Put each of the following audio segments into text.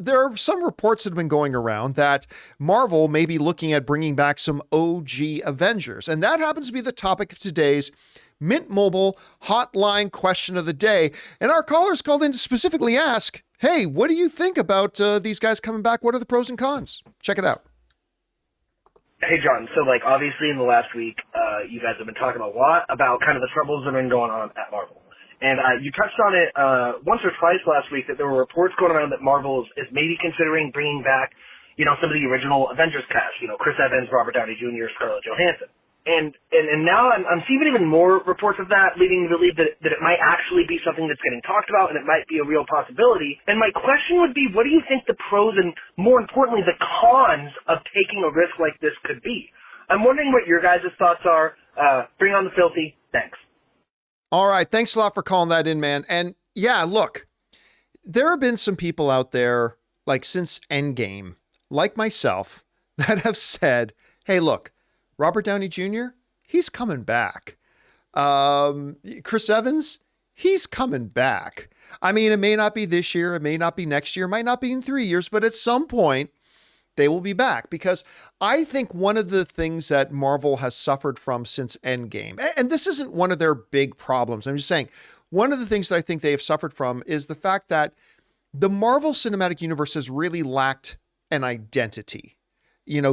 there are some reports that have been going around that Marvel may be looking at bringing back some OG Avengers. And that happens to be the topic of today's Mint Mobile hotline question of the day. And our callers called in to specifically ask, hey, what do you think about these guys coming back? What are the pros and cons? Check it out. Hey, John. So, obviously in the last week, you guys have been talking a lot about kind of the troubles that have been going on at Marvel. And you touched on it once or twice last week that there were reports going around that Marvel is maybe considering bringing back, some of the original Avengers cast, Chris Evans, Robert Downey Jr., Scarlett Johansson. And now I'm seeing even more reports of that, leading to believe that it might actually be something that's getting talked about and it might be a real possibility. And my question would be, what do you think the pros and, more importantly, the cons of taking a risk like this could be? I'm wondering what your guys' thoughts are. Bring on the filthy. Thanks. All right. Thanks a lot for calling that in, man. And yeah, look, there have been some people out there, since Endgame, like myself, that have said, hey, look, Robert Downey Jr., he's coming back. Chris Evans, he's coming back. I mean, it may not be this year, it may not be next year, it might not be in 3 years, but at some point they will be back, because I think one of the things that Marvel has suffered from since Endgame, and this isn't one of their big problems, I'm just saying, one of the things that I think they have suffered from is the fact that the Marvel Cinematic Universe has really lacked an identity,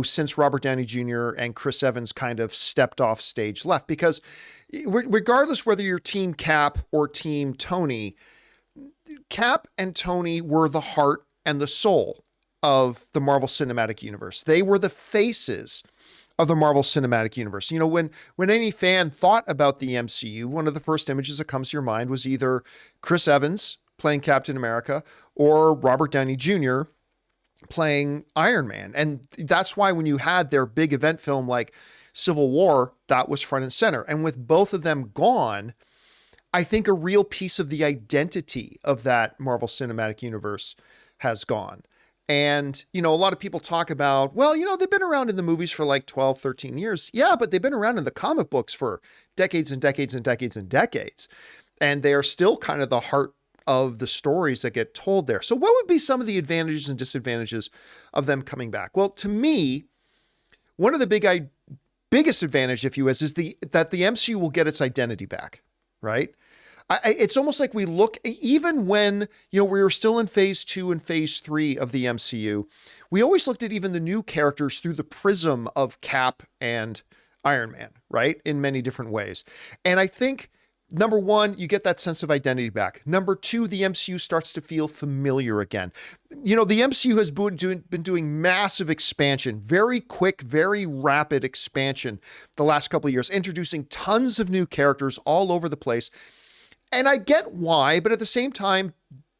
since Robert Downey Jr. and Chris Evans kind of stepped off stage left. Because regardless whether you're Team Cap or Team Tony, Cap and Tony were the heart and the soul of the Marvel Cinematic Universe. They were the faces of the Marvel Cinematic Universe. When any fan thought about the MCU, one of the first images that comes to your mind was either Chris Evans playing Captain America or Robert Downey Jr. playing Iron Man. And that's why when you had their big event film like Civil War, that was front and center. And with both of them gone, I think a real piece of the identity of that Marvel Cinematic Universe has gone. And, a lot of people talk about, well, they've been around in the movies for 12, 13 years. Yeah, but they've been around in the comic books for decades and decades and decades and decades. And they are still kind of the heart of the stories that get told there. So what would be some of the advantages and disadvantages of them coming back? Well, to me, one of the biggest advantage, if you will, is that the MCU will get its identity back, right? It's almost like we look, even when, we were still in phase 2 and phase 3 of the MCU, we always looked at even the new characters through the prism of Cap and Iron Man, right? In many different ways. And I think, number one, you get that sense of identity back. Number two, the MCU starts to feel familiar again. The MCU has been doing massive expansion, very quick, very rapid expansion the last couple of years, introducing tons of new characters all over the place. And I get why, but at the same time,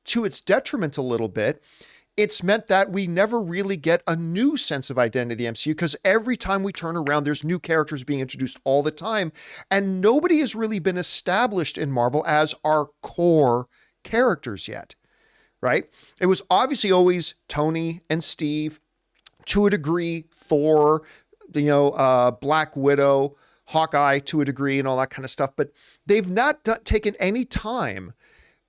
to its detriment a little bit, it's meant that we never really get a new sense of identity in the MCU, because every time we turn around, there's new characters being introduced all the time. And nobody has really been established in Marvel as our core characters yet, right? It was obviously always Tony and Steve, to a degree, Thor, Black Widow, Hawkeye to a degree, and all that kind of stuff. But they've not taken any time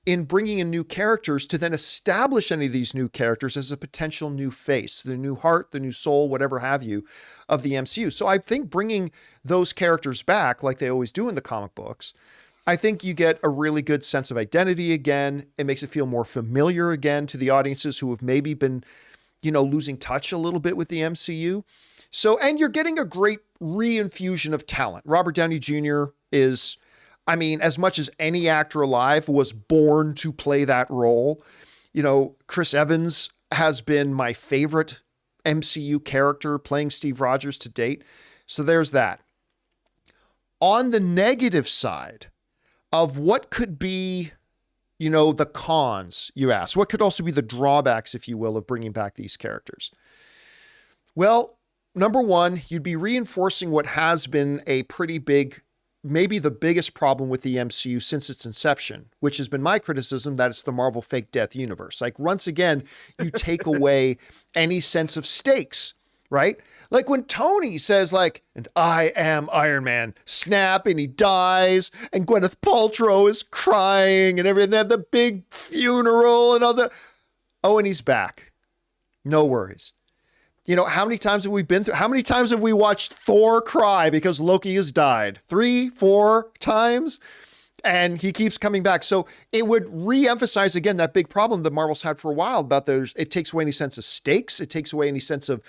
in bringing in new characters to then establish any of these new characters as a potential new face, the new heart, the new soul, whatever have you, of the MCU. So I think bringing those characters back, like they always do in the comic books, I think you get a really good sense of identity again. It makes it feel more familiar again to the audiences who have maybe been, losing touch a little bit with the MCU. So, and you're getting a great reinfusion of talent. Robert Downey Jr. is, as much as any actor alive, was born to play that role. Chris Evans has been my favorite MCU character playing Steve Rogers to date. So there's that. On the negative side of what could be, the cons, you ask, what could also be the drawbacks, if you will, of bringing back these characters? Well, number one, you'd be reinforcing what has been a pretty big, maybe the biggest problem with the MCU since its inception, which has been my criticism, that it's the Marvel fake death universe. Once again, you take away any sense of stakes, right? Like when Tony says and I am Iron Man, snap, and he dies, and Gwyneth Paltrow is crying and everything. They have the big funeral and all that. Oh, and he's back. No worries. You know, how many times have we been through? How many times have we watched Thor cry because Loki has died? 3, 4 times? And he keeps coming back. So it would re-emphasize again that big problem that Marvel's had for a while about it takes away any sense of stakes. It takes away any sense of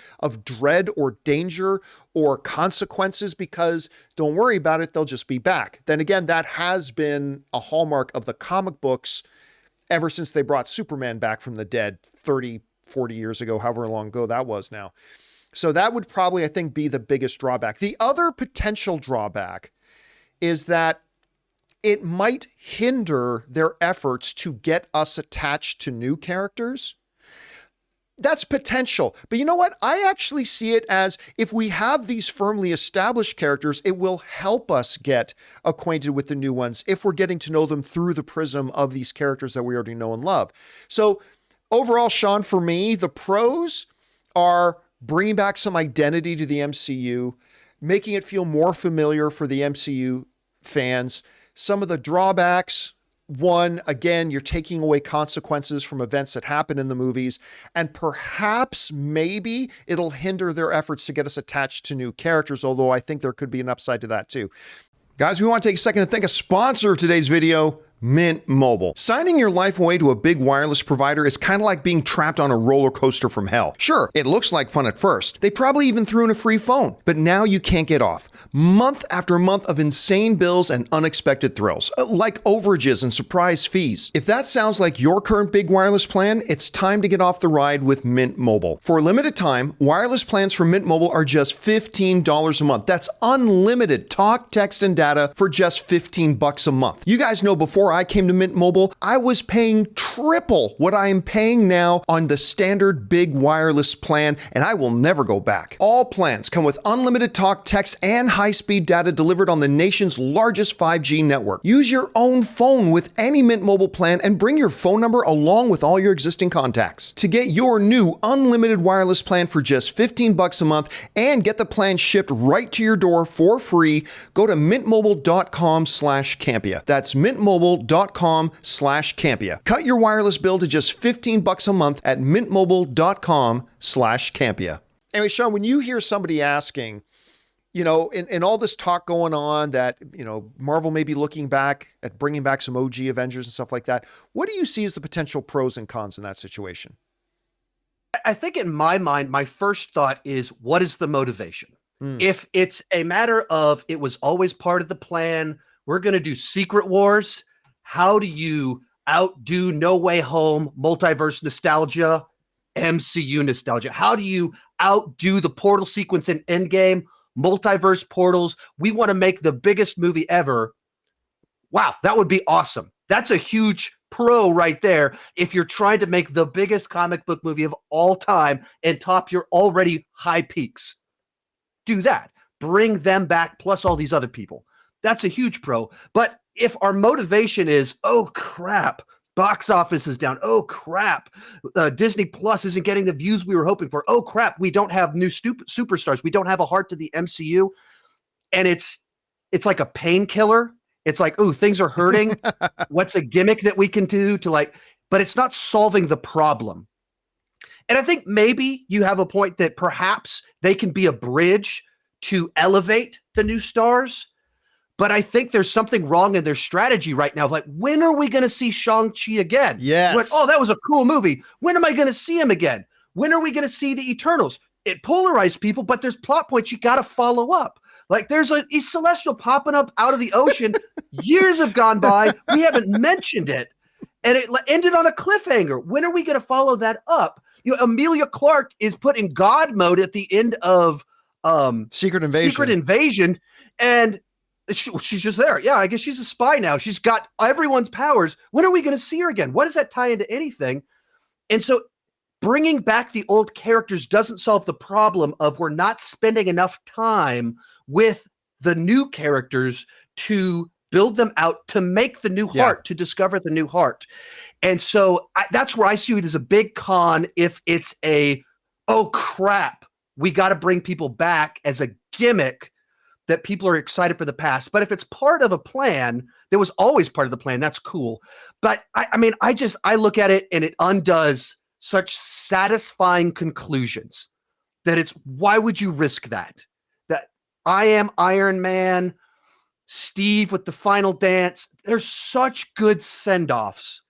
dread or danger or consequences, because don't worry about it, they'll just be back. Then again, that has been a hallmark of the comic books ever since they brought Superman back from the dead 30, 40 years ago, however long ago that was now. So that would probably, I think, be the biggest drawback. The other potential drawback is that it might hinder their efforts to get us attached to new characters. That's potential. But you know what? I actually see it as, if we have these firmly established characters, it will help us get acquainted with the new ones if we're getting to know them through the prism of these characters that we already know and love. So overall, Sean, for me, the pros are bringing back some identity to the MCU, making it feel more familiar for the MCU fans. Some of the drawbacks, one, again, you're taking away consequences from events that happen in the movies, and perhaps maybe it'll hinder their efforts to get us attached to new characters, although I think there could be an upside to that too. Guys, we want to take a second to thank a sponsor of today's video, Mint Mobile. Signing your life away to a big wireless provider is kind of like being trapped on a roller coaster from hell. Sure, it looks like fun at first. They probably even threw in a free phone, but now you can't get off. Month after month of insane bills and unexpected thrills, like overages and surprise fees. If that sounds like your current big wireless plan, it's time to get off the ride with Mint Mobile. For a limited time, wireless plans from Mint Mobile are just $15 a month. That's unlimited talk, text, and data for just $15 a month. You guys know, before I came to Mint Mobile, I was paying triple what I am paying now on the standard big wireless plan, and I will never go back. All plans come with unlimited talk, text, and high-speed data delivered on the nation's largest 5G network. Use your own phone with any Mint Mobile plan and bring your phone number along with all your existing contacts. To get your new unlimited wireless plan for just $15 a month and get the plan shipped right to your door for free, go to mintmobile.com/Campea. That's mintmobile.com/Campea. Cut your wireless bill to just $15 a month at mintmobile.com/Campea. Anyway, Sean, when you hear somebody asking, you know, in all this talk going on that, you know, Marvel may be looking back at bringing back some OG Avengers and stuff like that, what do you see as the potential pros and cons in that situation? I think in my mind, my first thought is, what is the motivation? If it's a matter of it was always part of the plan, we're going to do Secret Wars. How do you outdo No Way Home, multiverse nostalgia, MCU nostalgia? How do you outdo the portal sequence in Endgame, multiverse portals? We want to make the biggest movie ever. Wow, that would be awesome. That's a huge pro right there. If you're trying to make the biggest comic book movie of all time and top your already high peaks, do that. Bring them back, plus all these other people. That's a huge pro. But if our motivation is, oh crap, box office is down. Oh crap, Disney Plus isn't getting the views we were hoping for. Oh crap, we don't have new superstars. We don't have a heart to the MCU. And it's like a painkiller. It's like, oh, things are hurting. What's a gimmick that we can do to but it's not solving the problem. And I think maybe you have a point that perhaps they can be a bridge to elevate the new stars. But I think there's something wrong in their strategy right now. Like, when are we going to see Shang-Chi again? Yes. Oh, that was a cool movie. When am I going to see him again? When are we going to see the Eternals? It polarized people, but there's plot points you got to follow up. Like, there's a celestial popping up out of the ocean. Years have gone by. We haven't mentioned it. And it ended on a cliffhanger. When are we going to follow that up? You know, Emilia Clarke is put in God mode at the end of Secret Invasion. And she's just there. Yeah, I guess she's a spy now. She's got everyone's powers. When are we going to see her again? What does that tie into anything? And so bringing back the old characters doesn't solve the problem of we're not spending enough time with the new characters to build them out, to make the new heart, to discover the new heart. And so that's where I see it as a big con. If it's oh crap, we got to bring people back as a gimmick that people are excited for the past. But if it's part of a plan that was always part of the plan, that's cool. But I mean, I look at it and it undoes such satisfying conclusions that it's, why would you risk that? That I am Iron Man, Steve with the final dance. There's such good send-offs.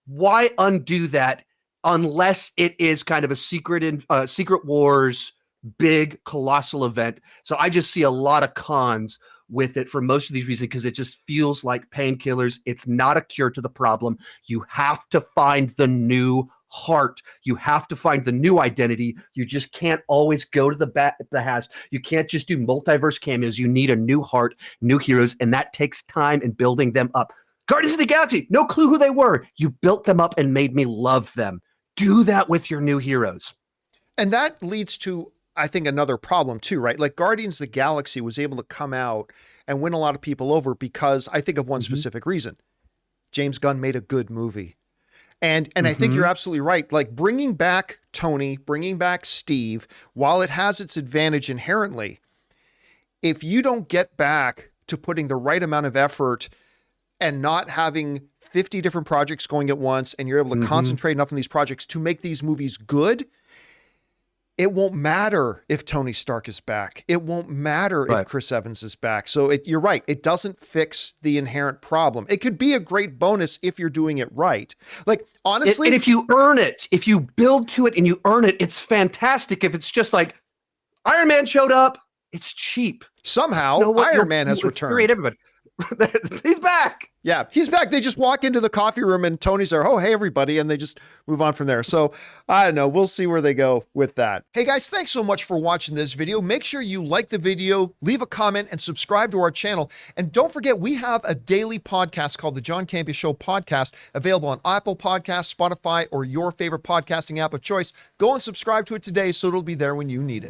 Why undo that unless it is kind of a Secret Wars big colossal event? So I just see a lot of cons with it for most of these reasons, because it just feels like painkillers. It's not a cure to the problem. You have to find the new heart. You have to find the new identity. You just can't always go to the past. You can't just do multiverse cameos. You need a new heart, new heroes, and that takes time in building them up. Guardians of the Galaxy, no clue who they were. You built them up and made me love them. Do that with your new heroes. And that leads to, I think, another problem too, right? Like Guardians of the Galaxy was able to come out and win a lot of people over because I think of one specific reason. James Gunn made a good movie. And I think you're absolutely right. Like bringing back Tony, bringing back Steve, while it has its advantage inherently, if you don't get back to putting the right amount of effort and not having 50 different projects going at once, and you're able to concentrate enough on these projects to make these movies good, it won't matter if Tony Stark is back. It won't matter if Chris Evans is back. So you're right. It doesn't fix the inherent problem. It could be a great bonus if you're doing it right. Like, honestly. And if you earn it, if you build to it and you earn it, it's fantastic. If it's just like Iron Man showed up, it's cheap. Somehow Iron Man has returned. Great, everybody. He's back. Yeah, he's back. They just walk into the coffee room and Tony's there. Oh, hey, everybody. And they just move on from there. So I don't know. We'll see where they go with that. Hey, guys, thanks so much for watching this video. Make sure you like the video, leave a comment, and subscribe to our channel. And don't forget, we have a daily podcast called the John Campea Show podcast, available on Apple Podcasts, Spotify, or your favorite podcasting app of choice. Go and subscribe to it today so it'll be there when you need it.